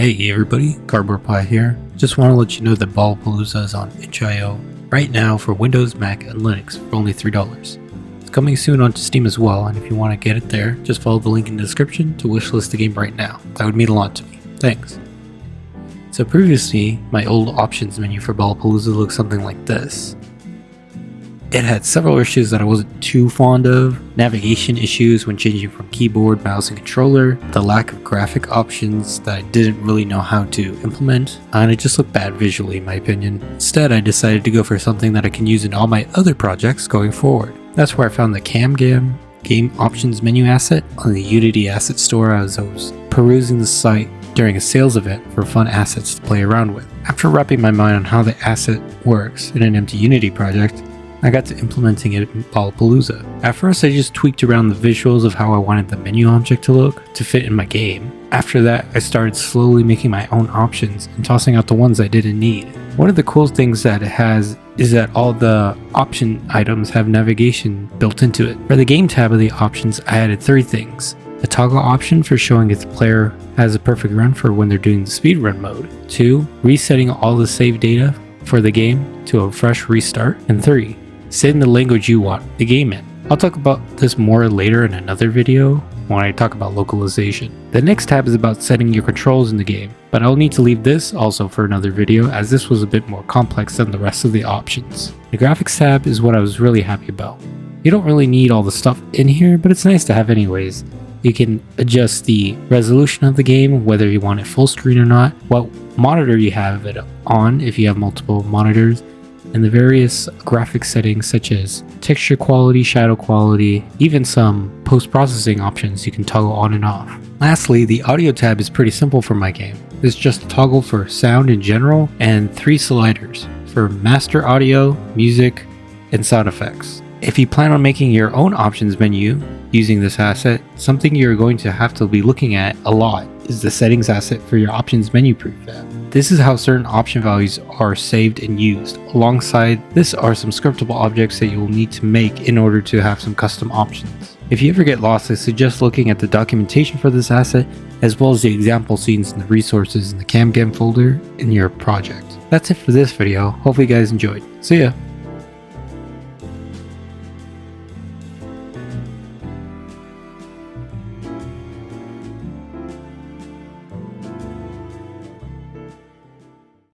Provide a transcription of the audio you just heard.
Hey everybody, Cardboardpi here. Just want to let you know that Ballapalooza is on itch.io right now for Windows, Mac, and Linux for only $3. It's coming soon onto Steam as well, and if you want to get it there, just follow the link in the description to wishlist the game right now. That would mean a lot to me. Thanks. So previously, my old options menu for Ballapalooza looked something like this. It had several issues that I wasn't too fond of, navigation issues when changing from keyboard, mouse, and controller, the lack of graphic options that I didn't really know how to implement, and it just looked bad visually in my opinion. Instead, I decided to go for something that I can use in all my other projects going forward. That's where I found the CamGam game options menu asset on the Unity asset store as I was perusing the site during a sales event for fun assets to play around with. After wrapping my mind on how the asset works in an empty Unity project, I got to implementing it in Ballapalooza. At first I just tweaked around the visuals of how I wanted the menu object to look to fit in my game. After that I started slowly making my own options and tossing out the ones I didn't need. One of the cool things that it has is that all the option items have navigation built into it. For the game tab of the options I added 3 things. A toggle option for showing if the player has a perfect run for when they're doing the speedrun mode. 2. Resetting all the save data for the game to a fresh restart. And 3. Setting the language you want the game in. I'll talk about this more later in another video when I talk about localization. The next tab is about setting your controls in the game, but I'll need to leave this also for another video as this was a bit more complex than the rest of the options. The graphics tab is what I was really happy about. You don't really need all the stuff in here, but it's nice to have anyways. You can adjust the resolution of the game, whether you want it full screen or not, what monitor you have it on if you have multiple monitors, and the various graphic settings such as texture quality, shadow quality, even some post-processing options you can toggle on and off. Lastly, the audio tab is pretty simple for my game. It's just a toggle for sound in general and 3 sliders for master audio, music, and sound effects. If you plan on making your own options menu using this asset, something you're going to have to be looking at a lot is the settings asset for your options menu prefab. This is how certain option values are saved and used. Alongside this are some scriptable objects that you will need to make in order to have some custom options. If you ever get lost, I suggest looking at the documentation for this asset as well as the example scenes and the resources in the CamGam folder in your project. That's it for this video. Hopefully you guys enjoyed. See ya!